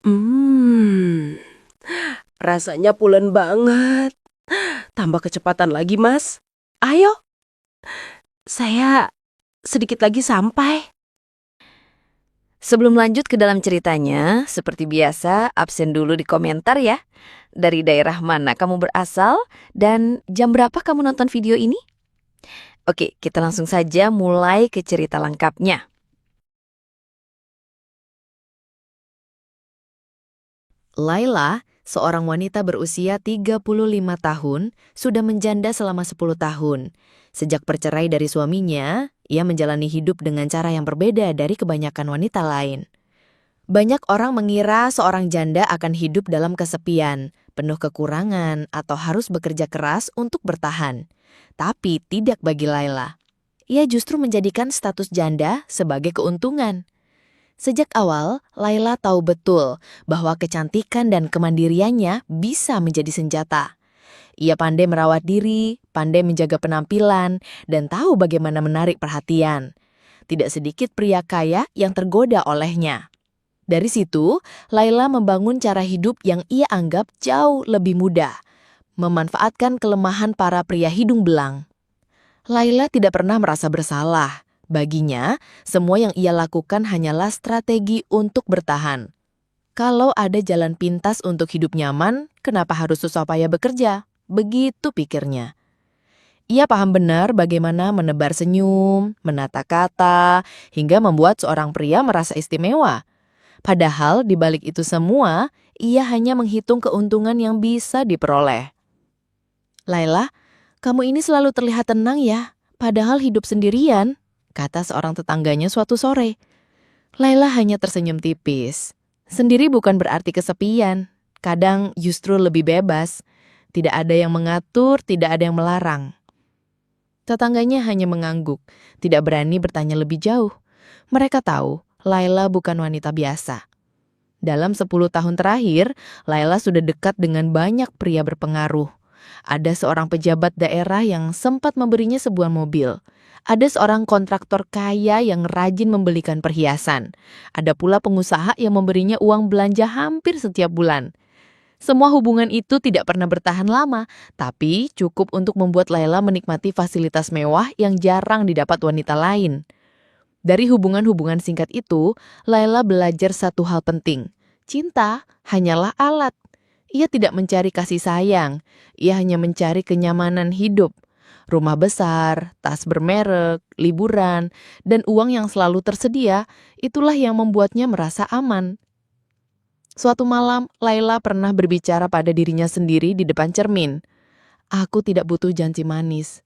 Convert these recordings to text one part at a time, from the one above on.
Hmm, rasanya pulen banget. Tambah kecepatan lagi, Mas. Ayo, saya sedikit lagi sampai. Sebelum lanjut ke dalam ceritanya, seperti biasa, absen dulu di komentar ya. Dari daerah mana kamu berasal dan jam berapa kamu nonton video ini? Oke, kita langsung saja mulai ke cerita lengkapnya. Laila, seorang wanita berusia 35 tahun, sudah menjanda selama 10 tahun. Sejak bercerai dari suaminya, ia menjalani hidup dengan cara yang berbeda dari kebanyakan wanita lain. Banyak orang mengira seorang janda akan hidup dalam kesepian, penuh kekurangan, atau harus bekerja keras untuk bertahan. Tapi tidak bagi Laila. Ia justru menjadikan status janda sebagai keuntungan. Sejak awal, Laila tahu betul bahwa kecantikan dan kemandiriannya bisa menjadi senjata. Ia pandai merawat diri, pandai menjaga penampilan, dan tahu bagaimana menarik perhatian. Tidak sedikit pria kaya yang tergoda olehnya. Dari situ, Laila membangun cara hidup yang ia anggap jauh lebih mudah, memanfaatkan kelemahan para pria hidung belang. Laila tidak pernah merasa bersalah. Baginya, semua yang ia lakukan hanyalah strategi untuk bertahan. Kalau ada jalan pintas untuk hidup nyaman, kenapa harus susah payah bekerja? Begitu pikirnya. Ia paham benar bagaimana menebar senyum, menata kata, hingga membuat seorang pria merasa istimewa. Padahal di balik itu semua, ia hanya menghitung keuntungan yang bisa diperoleh. Laila, kamu ini selalu terlihat tenang ya, padahal hidup sendirian, kata seorang tetangganya suatu sore. Laila hanya tersenyum tipis. Sendiri bukan berarti kesepian, kadang justru lebih bebas. Tidak ada yang mengatur, tidak ada yang melarang. Tetangganya hanya mengangguk, tidak berani bertanya lebih jauh. Mereka tahu, Laila bukan wanita biasa. Dalam 10 tahun terakhir, Laila sudah dekat dengan banyak pria berpengaruh. Ada seorang pejabat daerah yang sempat memberinya sebuah mobil. Ada seorang kontraktor kaya yang rajin membelikan perhiasan. Ada pula pengusaha yang memberinya uang belanja hampir setiap bulan. Semua hubungan itu tidak pernah bertahan lama, tapi cukup untuk membuat Laila menikmati fasilitas mewah yang jarang didapat wanita lain. Dari hubungan-hubungan singkat itu, Laila belajar satu hal penting. Cinta hanyalah alat. Ia tidak mencari kasih sayang, ia hanya mencari kenyamanan hidup. Rumah besar, tas bermerek, liburan, dan uang yang selalu tersedia, itulah yang membuatnya merasa aman. Suatu malam, Laila pernah berbicara pada dirinya sendiri di depan cermin. Aku tidak butuh janji manis.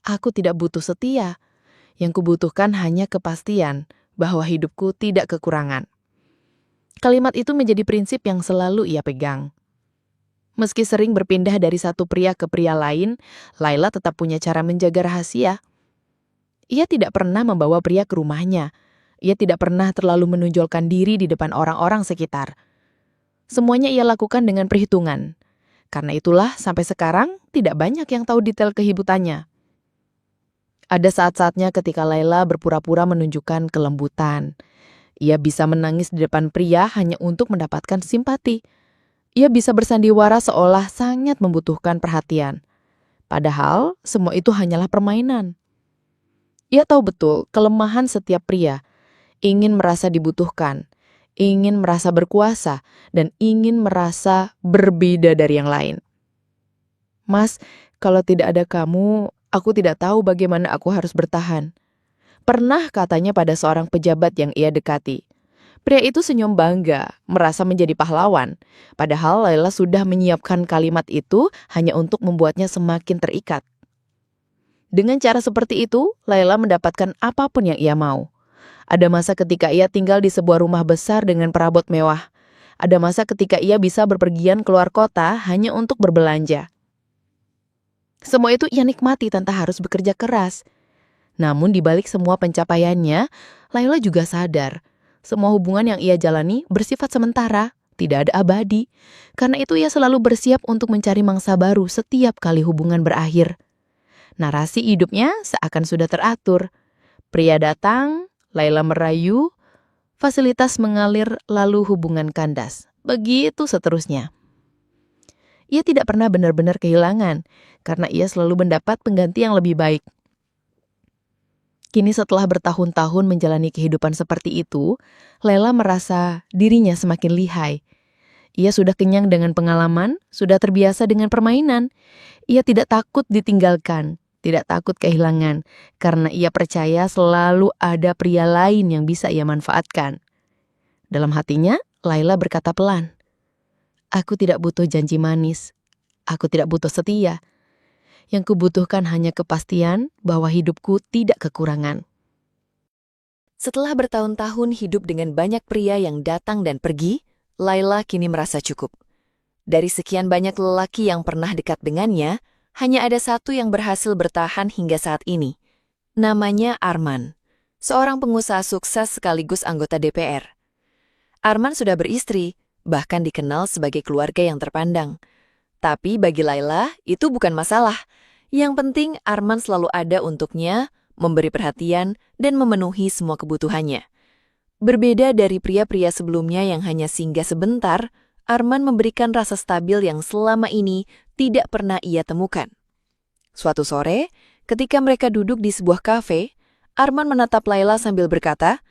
Aku tidak butuh setia. Yang kubutuhkan hanya kepastian bahwa hidupku tidak kekurangan. Kalimat itu menjadi prinsip yang selalu ia pegang. Meski sering berpindah dari satu pria ke pria lain, Laila tetap punya cara menjaga rahasia. Ia tidak pernah membawa pria ke rumahnya. Ia tidak pernah terlalu menonjolkan diri di depan orang-orang sekitar. Semuanya ia lakukan dengan perhitungan. Karena itulah sampai sekarang tidak banyak yang tahu detail kehidupannya. Ada saat-saatnya ketika Laila berpura-pura menunjukkan kelembutan. Ia bisa menangis di depan pria hanya untuk mendapatkan simpati. Ia bisa bersandiwara seolah sangat membutuhkan perhatian. Padahal semua itu hanyalah permainan. Ia tahu betul kelemahan setiap pria. Ingin merasa dibutuhkan, ingin merasa berkuasa, dan ingin merasa berbeda dari yang lain. Mas, kalau tidak ada kamu, aku tidak tahu bagaimana aku harus bertahan. Pernah katanya pada seorang pejabat yang ia dekati. Pria itu senyum bangga, merasa menjadi pahlawan. Padahal Laila sudah menyiapkan kalimat itu hanya untuk membuatnya semakin terikat. Dengan cara seperti itu, Laila mendapatkan apapun yang ia mau. Ada masa ketika ia tinggal di sebuah rumah besar dengan perabot mewah. Ada masa ketika ia bisa berpergian keluar kota hanya untuk berbelanja. Semua itu ia nikmati tanpa harus bekerja keras. Namun di balik semua pencapaiannya, Laila juga sadar, semua hubungan yang ia jalani bersifat sementara, tidak ada abadi. Karena itu ia selalu bersiap untuk mencari mangsa baru setiap kali hubungan berakhir. Narasi hidupnya seakan sudah teratur. Pria datang, Laila merayu, fasilitas mengalir lalu hubungan kandas. begitu seterusnya. Ia tidak pernah benar-benar kehilangan, karena ia selalu mendapat pengganti yang lebih baik. Kini setelah bertahun-tahun menjalani kehidupan seperti itu, Laila merasa dirinya semakin lihai. Ia sudah kenyang dengan pengalaman, sudah terbiasa dengan permainan. Ia tidak takut ditinggalkan, tidak takut kehilangan, karena ia percaya selalu ada pria lain yang bisa ia manfaatkan. Dalam hatinya, Laila berkata pelan, "Aku tidak butuh janji manis. Aku tidak butuh setia. Yang kubutuhkan hanya kepastian bahwa hidupku tidak kekurangan." Setelah bertahun-tahun hidup dengan banyak pria yang datang dan pergi, Laila kini merasa cukup. Dari sekian banyak lelaki yang pernah dekat dengannya, hanya ada satu yang berhasil bertahan hingga saat ini. Namanya Arman, seorang pengusaha sukses sekaligus anggota DPR. Arman sudah beristri, bahkan dikenal sebagai keluarga yang terpandang. Tapi bagi Laila, itu bukan masalah. Yang penting Arman selalu ada untuknya, memberi perhatian, dan memenuhi semua kebutuhannya. Berbeda dari pria-pria sebelumnya yang hanya singgah sebentar, Arman memberikan rasa stabil yang selama ini tidak pernah ia temukan. Suatu sore, ketika mereka duduk di sebuah kafe, Arman menatap Laila sambil berkata,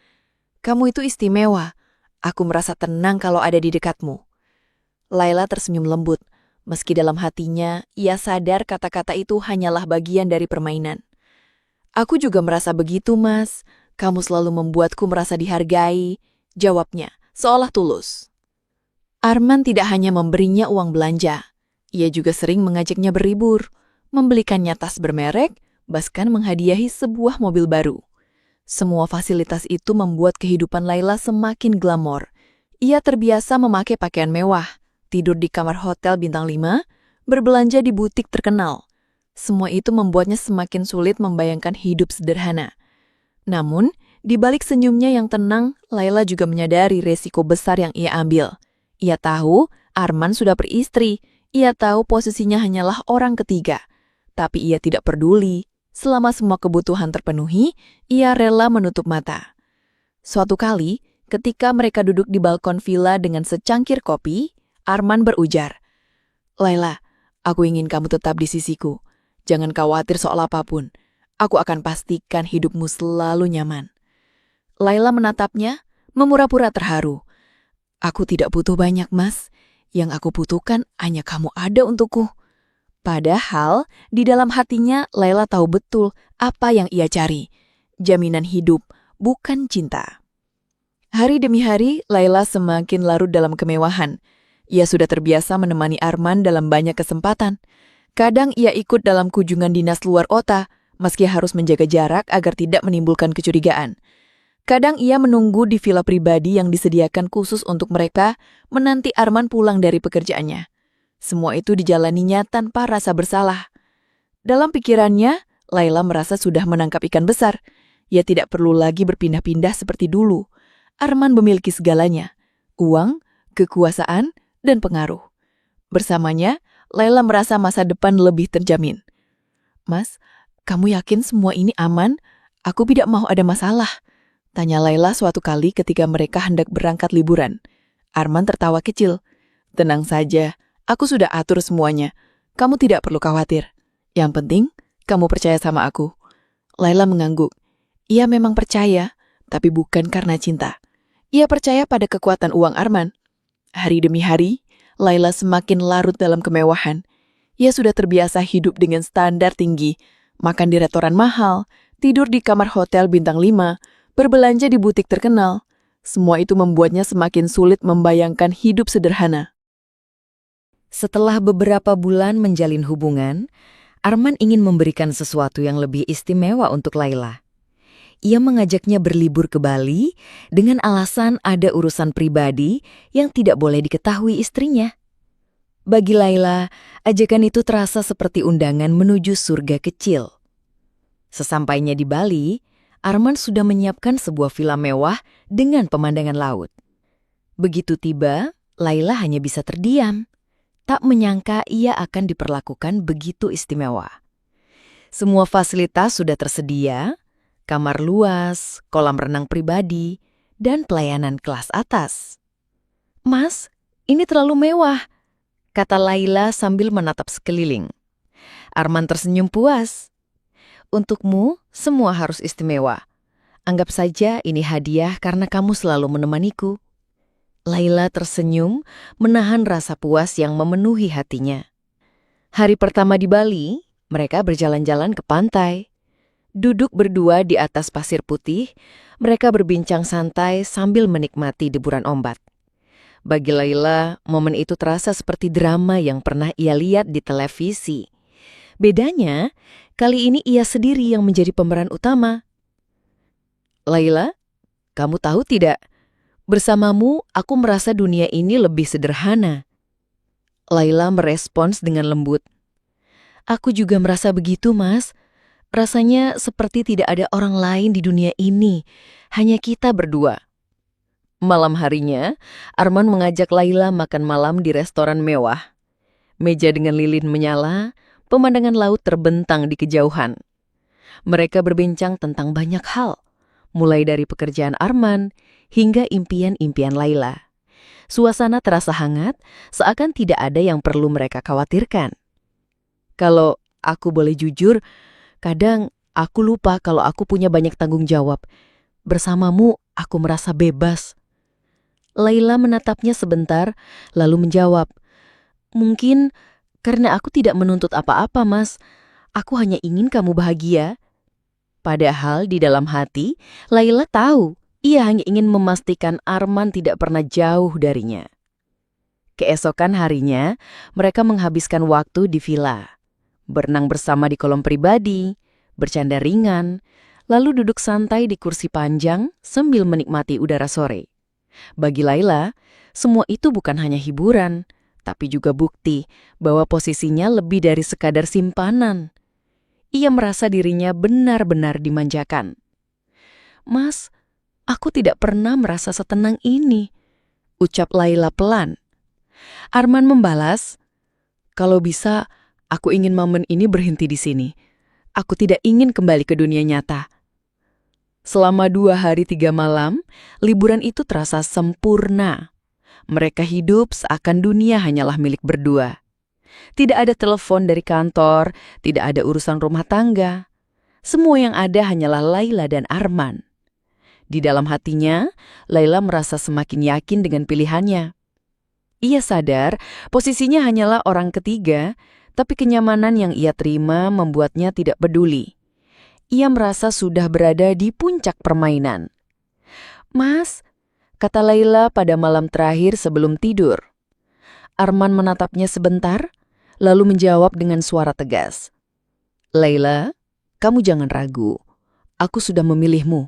"Kamu itu istimewa. Aku merasa tenang kalau ada di dekatmu." Laila tersenyum lembut. Meski dalam hatinya, ia sadar kata-kata itu hanyalah bagian dari permainan. "Aku juga merasa begitu, Mas. Kamu selalu membuatku merasa dihargai," jawabnya, seolah tulus. Arman tidak hanya memberinya uang belanja. Ia juga sering mengajaknya berlibur, membelikannya tas bermerek, bahkan menghadiahi sebuah mobil baru. Semua fasilitas itu membuat kehidupan Laila semakin glamor. Ia terbiasa memakai pakaian mewah, tidur di kamar hotel bintang 5, berbelanja di butik terkenal. Semua itu membuatnya semakin sulit membayangkan hidup sederhana. Namun, di balik senyumnya yang tenang, Laila juga menyadari resiko besar yang ia ambil. Ia tahu Arman sudah beristri, ia tahu posisinya hanyalah orang ketiga. Tapi ia tidak peduli. Selama semua kebutuhan terpenuhi, ia rela menutup mata. Suatu kali, ketika mereka duduk di balkon villa dengan secangkir kopi, Arman berujar, "Laila, aku ingin kamu tetap di sisiku. Jangan khawatir soal apapun. Aku akan pastikan hidupmu selalu nyaman." Laila menatapnya, memura-pura terharu. "Aku tidak butuh banyak, Mas. Yang aku butuhkan hanya kamu ada untukku." Padahal, di dalam hatinya Laila tahu betul apa yang ia cari. Jaminan hidup, bukan cinta. Hari demi hari, Laila semakin larut dalam kemewahan. Ia sudah terbiasa menemani Arman dalam banyak kesempatan. Kadang ia ikut dalam kunjungan dinas luar kota, meski harus menjaga jarak agar tidak menimbulkan kecurigaan. Kadang ia menunggu di villa pribadi yang disediakan khusus untuk mereka menanti Arman pulang dari pekerjaannya. Semua itu dijalaninya tanpa rasa bersalah. Dalam pikirannya, Laila merasa sudah menangkap ikan besar. Ia tidak perlu lagi berpindah-pindah seperti dulu. Arman memiliki segalanya, uang, kekuasaan, dan pengaruh. Bersamanya, Laila merasa masa depan lebih terjamin. "Mas, kamu yakin semua ini aman? Aku tidak mau ada masalah," tanya Laila suatu kali ketika mereka hendak berangkat liburan. Arman tertawa kecil. "Tenang saja, aku sudah atur semuanya. Kamu tidak perlu khawatir. Yang penting, kamu percaya sama aku." Laila mengangguk. Ia memang percaya, tapi bukan karena cinta. Ia percaya pada kekuatan uang Arman. Hari demi hari, Laila semakin larut dalam kemewahan. Ia sudah terbiasa hidup dengan standar tinggi, makan di restoran mahal, tidur di kamar hotel bintang 5, berbelanja di butik terkenal. Semua itu membuatnya semakin sulit membayangkan hidup sederhana. Setelah beberapa bulan menjalin hubungan, Arman ingin memberikan sesuatu yang lebih istimewa untuk Laila. Ia mengajaknya berlibur ke Bali dengan alasan ada urusan pribadi yang tidak boleh diketahui istrinya. Bagi Laila, ajakan itu terasa seperti undangan menuju surga kecil. Sesampainya di Bali, Arman sudah menyiapkan sebuah villa mewah dengan pemandangan laut. Begitu tiba, Laila hanya bisa terdiam. Tak menyangka ia akan diperlakukan begitu istimewa. Semua fasilitas sudah tersedia, kamar luas, kolam renang pribadi, dan pelayanan kelas atas. "Mas, Ini terlalu mewah, kata Laila sambil menatap sekeliling. Arman tersenyum puas. Untukmu, semua harus istimewa. Anggap saja ini hadiah karena kamu selalu menemaniku. Laila tersenyum, menahan rasa puas yang memenuhi hatinya. Hari pertama di Bali, mereka berjalan-jalan ke pantai. Duduk berdua di atas pasir putih, mereka berbincang santai sambil menikmati deburan ombak. Bagi Laila, momen itu terasa seperti drama yang pernah ia lihat di televisi. Bedanya, kali ini ia sendiri yang menjadi pemeran utama. Laila, kamu tahu tidak? Bersamamu, aku merasa dunia ini lebih sederhana. Laila merespons dengan lembut. Aku juga merasa begitu, Mas. Rasanya seperti tidak ada orang lain di dunia ini, hanya kita berdua. Malam harinya, Arman mengajak Laila makan malam di restoran mewah. Meja dengan lilin menyala, pemandangan laut terbentang di kejauhan. Mereka berbincang tentang banyak hal, mulai dari pekerjaan Arman hingga impian-impian Laila. Suasana terasa hangat, seakan tidak ada yang perlu mereka khawatirkan. Kalau aku boleh jujur, kadang aku lupa kalau aku punya banyak tanggung jawab. Bersamamu, aku merasa bebas. Laila menatapnya sebentar, lalu menjawab, mungkin karena aku tidak menuntut apa-apa, Mas. Aku hanya ingin kamu bahagia. Padahal di dalam hati, Laila tahu ia hanya ingin memastikan Arman tidak pernah jauh darinya. Keesokan harinya, mereka menghabiskan waktu di villa. Berenang bersama di kolam pribadi, bercanda ringan, lalu duduk santai di kursi panjang sambil menikmati udara sore. Bagi Laila, semua itu bukan hanya hiburan, tapi juga bukti bahwa posisinya lebih dari sekadar simpanan. Ia merasa dirinya benar-benar dimanjakan. Mas, aku tidak pernah merasa setenang ini, ucap Laila pelan. Arman membalas, kalau bisa, aku ingin momen ini berhenti di sini. Aku tidak ingin kembali ke dunia nyata. Selama 2 hari 3 malam, liburan itu terasa sempurna. Mereka hidup seakan dunia hanyalah milik berdua. Tidak ada telepon dari kantor, tidak ada urusan rumah tangga. Semua yang ada hanyalah Laila dan Arman. Di dalam hatinya, Laila merasa semakin yakin dengan pilihannya. Ia sadar posisinya hanyalah orang ketiga, tapi kenyamanan yang ia terima membuatnya tidak peduli. Ia merasa sudah berada di puncak permainan. Mas, kata Laila pada malam terakhir sebelum tidur. Arman menatapnya sebentar, lalu menjawab dengan suara tegas. Laila, kamu jangan ragu. Aku sudah memilihmu.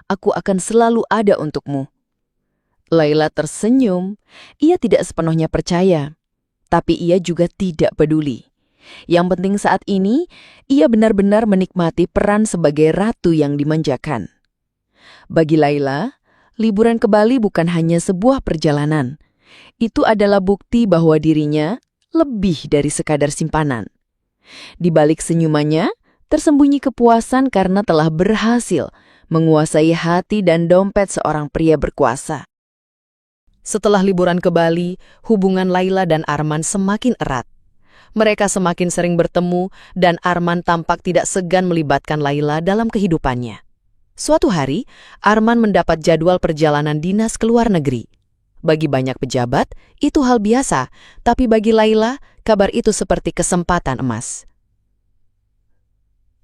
Aku akan selalu ada untukmu. Laila tersenyum. Ia tidak sepenuhnya percaya, tapi ia juga tidak peduli. Yang penting saat ini, ia benar-benar menikmati peran sebagai ratu yang dimanjakan. Bagi Laila, liburan ke Bali bukan hanya sebuah perjalanan. Itu adalah bukti bahwa dirinya lebih dari sekadar simpanan. Di balik senyumannya, tersembunyi kepuasan karena telah berhasil menguasai hati dan dompet seorang pria berkuasa. Setelah liburan ke Bali, hubungan Laila dan Arman semakin erat. Mereka semakin sering bertemu dan Arman tampak tidak segan melibatkan Laila dalam kehidupannya. Suatu hari, Arman mendapat jadwal perjalanan dinas ke luar negeri. Bagi banyak pejabat, itu hal biasa, tapi bagi Laila, kabar itu seperti kesempatan emas.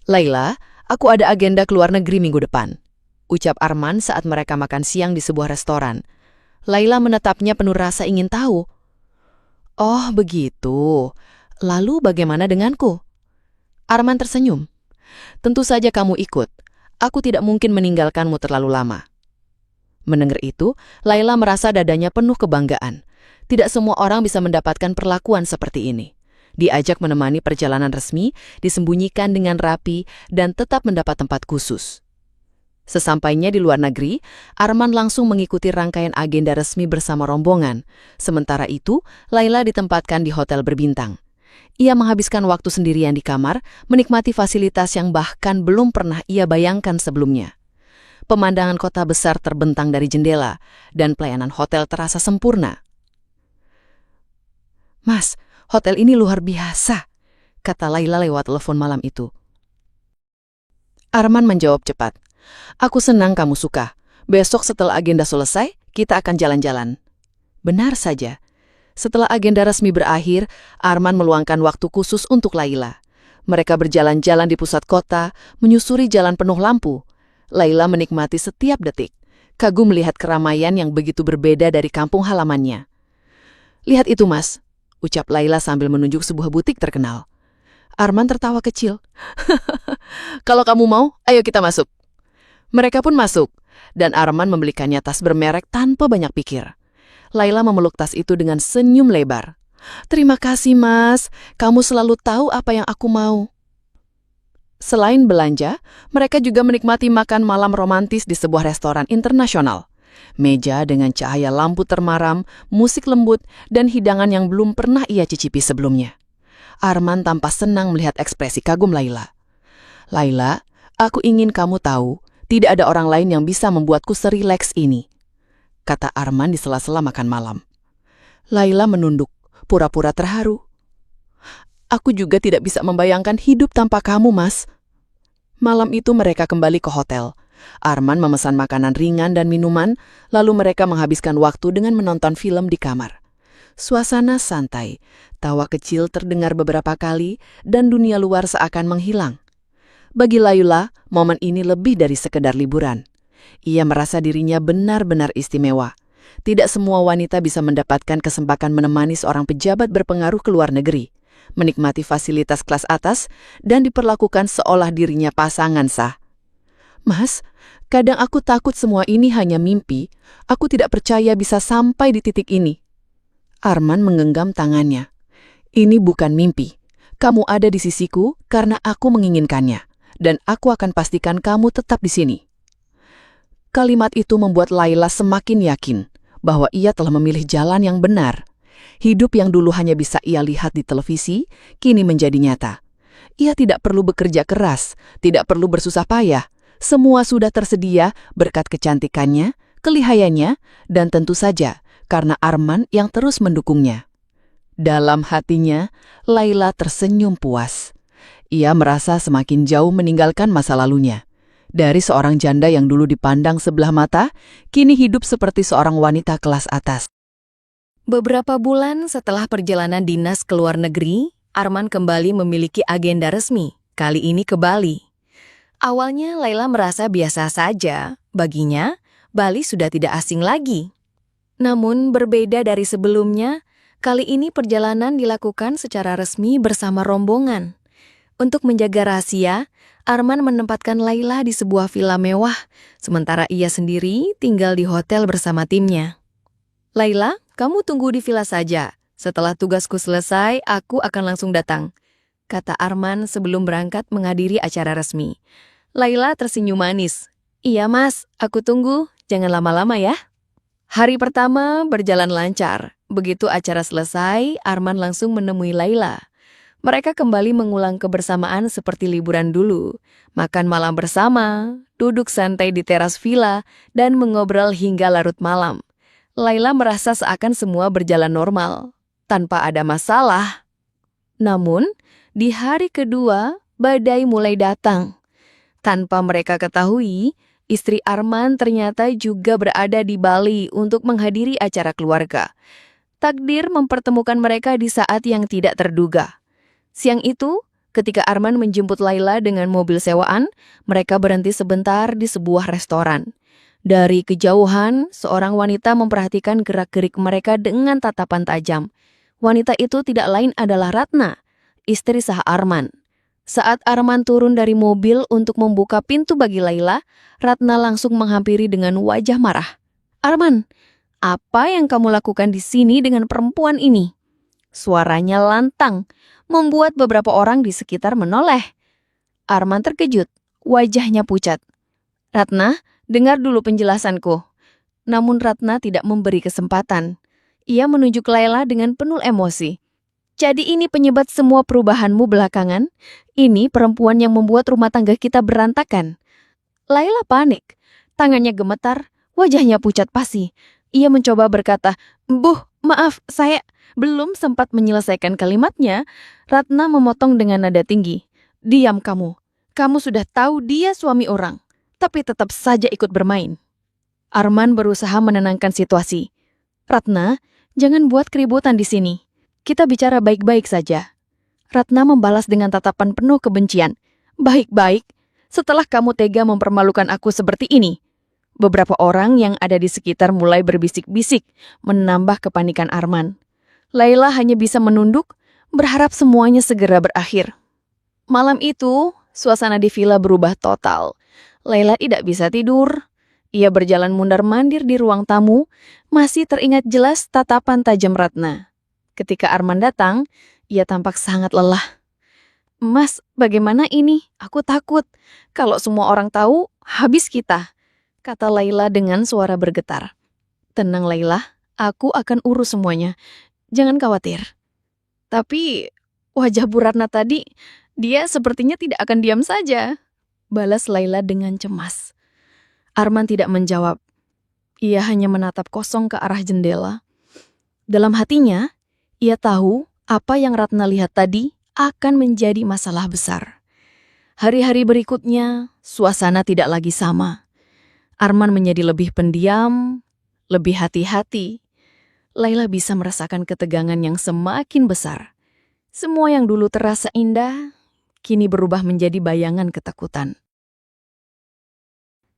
Laila, aku ada agenda ke luar negeri minggu depan, ucap Arman saat mereka makan siang di sebuah restoran. Laila menatapnya penuh rasa ingin tahu. Oh, begitu. Lalu bagaimana denganku? Arman tersenyum. Tentu saja kamu ikut. Aku tidak mungkin meninggalkanmu terlalu lama. Mendengar itu, Laila merasa dadanya penuh kebanggaan. Tidak semua orang bisa mendapatkan perlakuan seperti ini. Diajak menemani perjalanan resmi, disembunyikan dengan rapi, dan tetap mendapat tempat khusus. Sesampainya di luar negeri, Arman langsung mengikuti rangkaian agenda resmi bersama rombongan. Sementara itu, Laila ditempatkan di hotel berbintang. Ia menghabiskan waktu sendirian di kamar, menikmati fasilitas yang bahkan belum pernah ia bayangkan sebelumnya. Pemandangan kota besar terbentang dari jendela, dan pelayanan hotel terasa sempurna. Mas, hotel ini luar biasa, kata Laila lewat telepon malam itu. Arman menjawab cepat. Aku senang kamu suka. Besok setelah agenda selesai, kita akan jalan-jalan. Benar saja. Setelah agenda resmi berakhir, Arman meluangkan waktu khusus untuk Laila. Mereka berjalan-jalan di pusat kota, menyusuri jalan penuh lampu. Laila menikmati setiap detik, kagum melihat keramaian yang begitu berbeda dari kampung halamannya. Lihat itu, Mas, ucap Laila sambil menunjuk sebuah butik terkenal. Arman tertawa kecil. Kalau kamu mau, ayo kita masuk. Mereka pun masuk, dan Arman membelikannya tas bermerek tanpa banyak pikir. Laila memeluk tas itu dengan senyum lebar. Terima kasih, Mas. Kamu selalu tahu apa yang aku mau. Selain belanja, mereka juga menikmati makan malam romantis di sebuah restoran internasional. Meja dengan cahaya lampu termaram, musik lembut, dan hidangan yang belum pernah ia cicipi sebelumnya. Arman tampak senang melihat ekspresi kagum Laila. Laila, aku ingin kamu tahu, tidak ada orang lain yang bisa membuatku serileks ini, kata Arman di sela-sela makan malam. Laila menunduk, pura-pura terharu. Aku juga tidak bisa membayangkan hidup tanpa kamu, Mas. Malam itu mereka kembali ke hotel. Arman memesan makanan ringan dan minuman, lalu mereka menghabiskan waktu dengan menonton film di kamar. Suasana santai, tawa kecil terdengar beberapa kali, dan dunia luar seakan menghilang. Bagi Laila, momen ini lebih dari sekedar liburan. Ia merasa dirinya benar-benar istimewa. Tidak semua wanita bisa mendapatkan kesempatan menemani seorang pejabat berpengaruh ke luar negeri, menikmati fasilitas kelas atas, dan diperlakukan seolah dirinya pasangan sah. Mas, kadang aku takut semua ini hanya mimpi. Aku tidak percaya bisa sampai di titik ini. Arman menggenggam tangannya. Ini bukan mimpi. Kamu ada di sisiku karena aku menginginkannya. Dan aku akan pastikan kamu tetap di sini. Kalimat itu membuat Laila semakin yakin bahwa ia telah memilih jalan yang benar. Hidup yang dulu hanya bisa ia lihat di televisi, kini menjadi nyata. Ia tidak perlu bekerja keras, tidak perlu bersusah payah. Semua sudah tersedia berkat kecantikannya, kelihayannya, dan tentu saja karena Arman yang terus mendukungnya. Dalam hatinya, Laila tersenyum puas. Ia merasa semakin jauh meninggalkan masa lalunya. Dari seorang janda yang dulu dipandang sebelah mata, kini hidup seperti seorang wanita kelas atas. Beberapa bulan setelah perjalanan dinas ke luar negeri, Arman kembali memiliki agenda resmi, kali ini ke Bali. Awalnya Laila merasa biasa saja, baginya Bali sudah tidak asing lagi. Namun berbeda dari sebelumnya, kali ini perjalanan dilakukan secara resmi bersama rombongan. Untuk menjaga rahasia, Arman menempatkan Laila di sebuah villa mewah, sementara ia sendiri tinggal di hotel bersama timnya. Laila, kamu tunggu di villa saja. Setelah tugasku selesai, aku akan langsung datang, kata Arman sebelum berangkat menghadiri acara resmi. Laila tersenyum manis. Iya mas, aku tunggu, jangan lama-lama ya. Hari pertama berjalan lancar. Begitu acara selesai, Arman langsung menemui Laila. Mereka kembali mengulang kebersamaan seperti liburan dulu. Makan malam bersama, duduk santai di teras villa, dan mengobrol hingga larut malam. Laila merasa seakan semua berjalan normal, tanpa ada masalah. Namun, di hari kedua, badai mulai datang. Tanpa mereka ketahui, istri Arman ternyata juga berada di Bali untuk menghadiri acara keluarga. Takdir mempertemukan mereka di saat yang tidak terduga. Siang itu, ketika Arman menjemput Laila dengan mobil sewaan, mereka berhenti sebentar di sebuah restoran. Dari kejauhan, seorang wanita memperhatikan gerak-gerik mereka dengan tatapan tajam. Wanita itu tidak lain adalah Ratna, istri sah Arman. Saat Arman turun dari mobil untuk membuka pintu bagi Laila, Ratna langsung menghampiri dengan wajah marah. Arman, apa yang kamu lakukan di sini dengan perempuan ini? Suaranya lantang, membuat beberapa orang di sekitar menoleh. Arman terkejut, wajahnya pucat. Ratna, dengar dulu penjelasanku. Namun Ratna tidak memberi kesempatan. Ia menunjuk Laila dengan penuh emosi. Jadi ini penyebab semua perubahanmu belakangan? Ini perempuan yang membuat rumah tangga kita berantakan. Laila panik. Tangannya gemetar, wajahnya pucat pasi. Ia mencoba berkata, "Bu, maaf, saya..." Belum sempat menyelesaikan kalimatnya, Ratna memotong dengan nada tinggi. "Diam kamu. Kamu sudah tahu dia suami orang, tapi tetap saja ikut bermain." Arman berusaha menenangkan situasi. "Ratna, jangan buat keributan di sini. Kita bicara baik-baik saja." Ratna membalas dengan tatapan penuh kebencian. "Baik-baik? Setelah kamu tega mempermalukan aku seperti ini." Beberapa orang yang ada di sekitar mulai berbisik-bisik, menambah kepanikan Arman. Laila hanya bisa menunduk, berharap semuanya segera berakhir. Malam itu, suasana di villa berubah total. Laila tidak bisa tidur. Ia berjalan mundar-mandir di ruang tamu, masih teringat jelas tatapan tajam Ratna. Ketika Arman datang, ia tampak sangat lelah. "Mas, bagaimana ini? Aku takut. Kalau semua orang tahu, habis kita," kata Laila dengan suara bergetar. "Tenang Laila, aku akan urus semuanya. Jangan khawatir." Tapi wajah Bu Ratna tadi, dia sepertinya tidak akan diam saja, balas Laila dengan cemas. Arman tidak menjawab. Ia hanya menatap kosong ke arah jendela. Dalam hatinya, ia tahu apa yang Ratna lihat tadi akan menjadi masalah besar. Hari-hari berikutnya, suasana tidak lagi sama. Arman menjadi lebih pendiam, lebih hati-hati. Laila bisa merasakan ketegangan yang semakin besar. Semua yang dulu terasa indah, kini berubah menjadi bayangan ketakutan.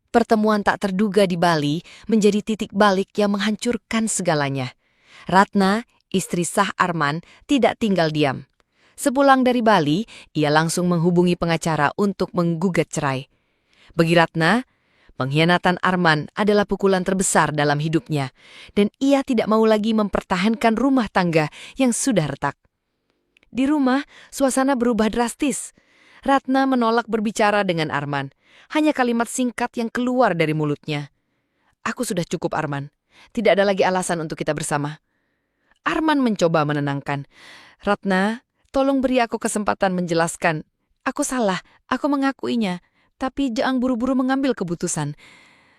Pertemuan tak terduga di Bali menjadi titik balik yang menghancurkan segalanya. Ratna, istri sah Arman, tidak tinggal diam. Sepulang dari Bali, ia langsung menghubungi pengacara untuk menggugat cerai. Bagi Ratna, pengkhianatan Arman adalah pukulan terbesar dalam hidupnya, dan ia tidak mau lagi mempertahankan rumah tangga yang sudah retak. Di rumah, suasana berubah drastis. Ratna menolak berbicara dengan Arman. Hanya kalimat singkat yang keluar dari mulutnya. "Aku sudah cukup, Arman. Tidak ada lagi alasan untuk kita bersama." Arman mencoba menenangkan. "Ratna, tolong beri aku kesempatan menjelaskan. Aku salah, aku mengakuinya. Tapi jangan buru-buru mengambil keputusan."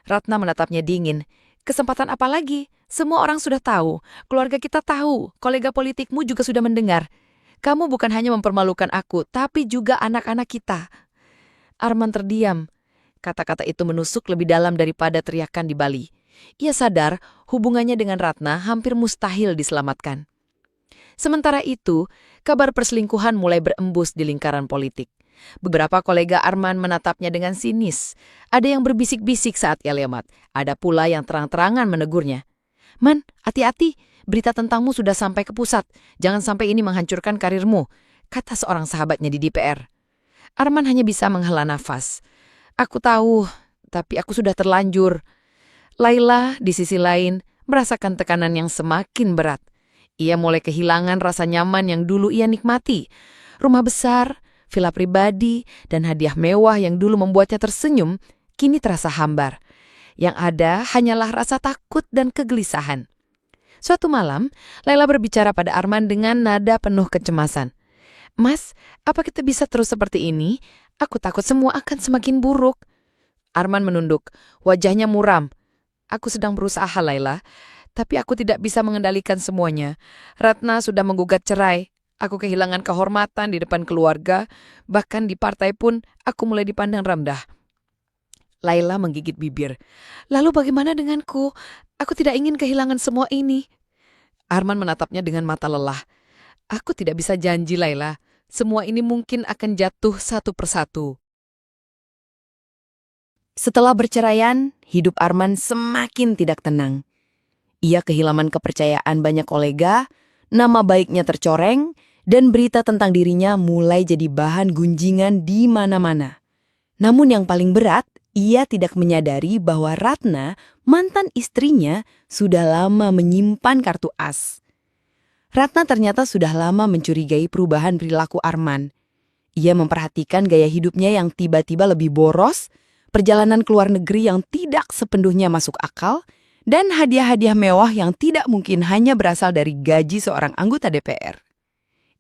Ratna menatapnya dingin. "Kesempatan apa lagi? Semua orang sudah tahu. Keluarga kita tahu. Kolega politikmu juga sudah mendengar. Kamu bukan hanya mempermalukan aku, tapi juga anak-anak kita." Arman terdiam. Kata-kata itu menusuk lebih dalam daripada teriakan di Bali. Ia sadar hubungannya dengan Ratna hampir mustahil diselamatkan. Sementara itu, kabar perselingkuhan mulai berembus di lingkaran politik. Beberapa kolega Arman menatapnya dengan sinis. Ada yang berbisik-bisik saat ia lewat. Ada pula yang terang-terangan menegurnya. "Man, hati-hati, berita tentangmu sudah sampai ke pusat. Jangan sampai ini menghancurkan karirmu," kata seorang sahabatnya di DPR. Arman hanya bisa menghela nafas. "Aku tahu, tapi aku sudah terlanjur." Laila, di sisi lain, merasakan tekanan yang semakin berat. Ia mulai kehilangan rasa nyaman yang dulu ia nikmati. Rumah besar, villa pribadi, dan hadiah mewah yang dulu membuatnya tersenyum, kini terasa hambar. Yang ada hanyalah rasa takut dan kegelisahan. Suatu malam, Laila berbicara pada Arman dengan nada penuh kecemasan. "Mas, apa kita bisa terus seperti ini? Aku takut semua akan semakin buruk." Arman menunduk, wajahnya muram. "Aku sedang berusaha, Laila, tapi aku tidak bisa mengendalikan semuanya. Ratna sudah menggugat cerai. Aku kehilangan kehormatan di depan keluarga, bahkan di partai pun aku mulai dipandang rendah." Laila menggigit bibir. "Lalu bagaimana denganku? Aku tidak ingin kehilangan semua ini." Arman menatapnya dengan mata lelah. "Aku tidak bisa janji, Laila. Semua ini mungkin akan jatuh satu persatu." Setelah berceraian, hidup Arman semakin tidak tenang. Ia kehilangan kepercayaan banyak kolega, nama baiknya tercoreng, dan berita tentang dirinya mulai jadi bahan gunjingan di mana-mana. Namun yang paling berat, ia tidak menyadari bahwa Ratna, mantan istrinya, sudah lama menyimpan kartu as. Ratna ternyata sudah lama mencurigai perubahan perilaku Arman. Ia memperhatikan gaya hidupnya yang tiba-tiba lebih boros, perjalanan ke luar negeri yang tidak sepenuhnya masuk akal, dan hadiah-hadiah mewah yang tidak mungkin hanya berasal dari gaji seorang anggota DPR.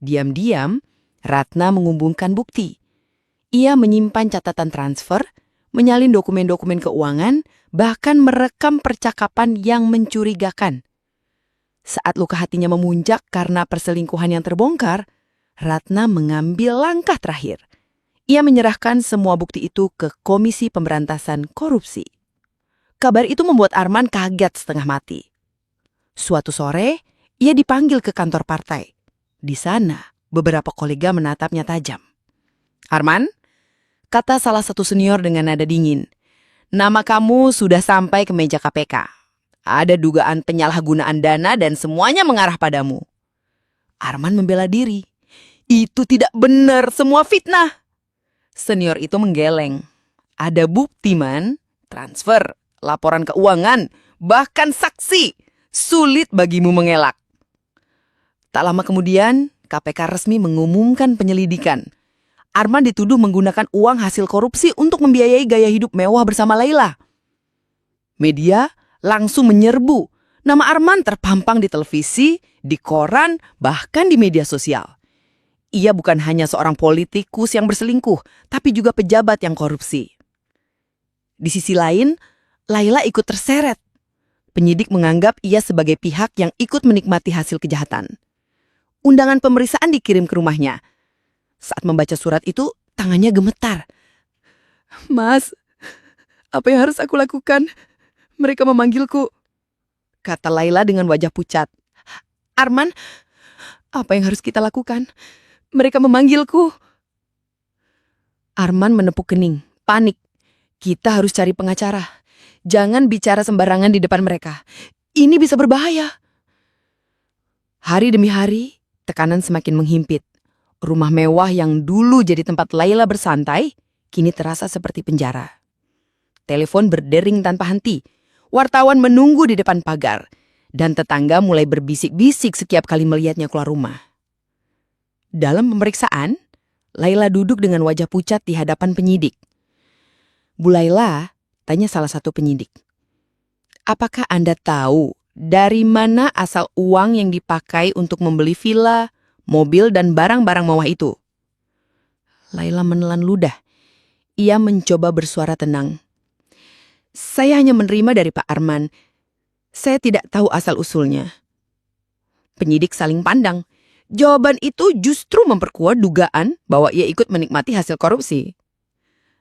Diam-diam, Ratna mengumpulkan bukti. Ia menyimpan catatan transfer, menyalin dokumen-dokumen keuangan, bahkan merekam percakapan yang mencurigakan. Saat luka hatinya memuncak karena perselingkuhan yang terbongkar, Ratna mengambil langkah terakhir. Ia menyerahkan semua bukti itu ke Komisi Pemberantasan Korupsi. Kabar itu membuat Arman kaget setengah mati. Suatu sore, ia dipanggil ke kantor partai. Di sana, beberapa kolega menatapnya tajam. "Arman," kata salah satu senior dengan nada dingin, "nama kamu sudah sampai ke meja KPK. Ada dugaan penyalahgunaan dana dan semuanya mengarah padamu." Arman membela diri. "Itu tidak benar, semua fitnah." Senior itu menggeleng. "Ada bukti, Man. Transfer, laporan keuangan, bahkan saksi. Sulit bagimu mengelak." Tak lama kemudian, KPK resmi mengumumkan penyelidikan. Arman dituduh menggunakan uang hasil korupsi untuk membiayai gaya hidup mewah bersama Laila. Media langsung menyerbu. Nama Arman terpampang di televisi, di koran, bahkan di media sosial. Ia bukan hanya seorang politikus yang berselingkuh, tapi juga pejabat yang korupsi. Di sisi lain, Laila ikut terseret. Penyidik menganggap ia sebagai pihak yang ikut menikmati hasil kejahatan. Undangan pemeriksaan dikirim ke rumahnya. Saat membaca surat itu, tangannya gemetar. "Mas, apa yang harus aku lakukan? Mereka memanggilku," kata Laila dengan wajah pucat. "Arman, apa yang harus kita lakukan? Mereka memanggilku." Arman menepuk kening, panik. "Kita harus cari pengacara. Jangan bicara sembarangan di depan mereka. Ini bisa berbahaya." Hari demi hari, tekanan semakin menghimpit. Rumah mewah yang dulu jadi tempat Laila bersantai, kini terasa seperti penjara. Telepon berdering tanpa henti. Wartawan menunggu di depan pagar. Dan tetangga mulai berbisik-bisik setiap kali melihatnya keluar rumah. Dalam pemeriksaan, Laila duduk dengan wajah pucat di hadapan penyidik. "Bu Laila," tanya salah satu penyidik, "apakah Anda tahu dari mana asal uang yang dipakai untuk membeli villa, mobil, dan barang-barang mewah itu?" Laila menelan ludah. Ia mencoba bersuara tenang. "Saya hanya menerima dari Pak Arman. Saya tidak tahu asal-usulnya." Penyidik saling pandang. Jawaban itu justru memperkuat dugaan bahwa ia ikut menikmati hasil korupsi.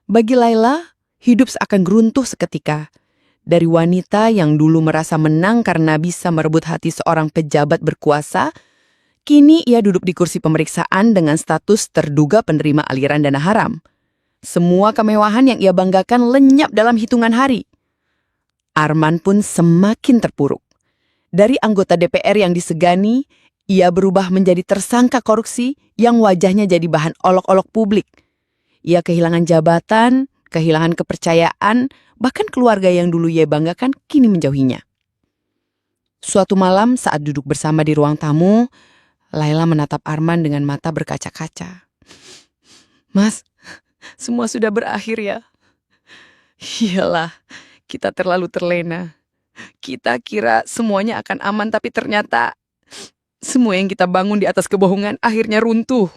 Bagi Laila, hidup seakan runtuh seketika. Dari wanita yang dulu merasa menang karena bisa merebut hati seorang pejabat berkuasa, kini ia duduk di kursi pemeriksaan dengan status terduga penerima aliran dana haram. Semua kemewahan yang ia banggakan lenyap dalam hitungan hari. Arman pun semakin terpuruk. Dari anggota DPR yang disegani, ia berubah menjadi tersangka korupsi yang wajahnya jadi bahan olok-olok publik. Ia kehilangan jabatan, kehilangan kepercayaan, bahkan keluarga yang dulu ia banggakan kini menjauhinya. Suatu malam saat duduk bersama di ruang tamu, Laila menatap Arman dengan mata berkaca-kaca. "Mas, semua sudah berakhir ya?" "Iyalah, kita terlalu terlena. Kita kira semuanya akan aman, tapi ternyata semua yang kita bangun di atas kebohongan akhirnya runtuh."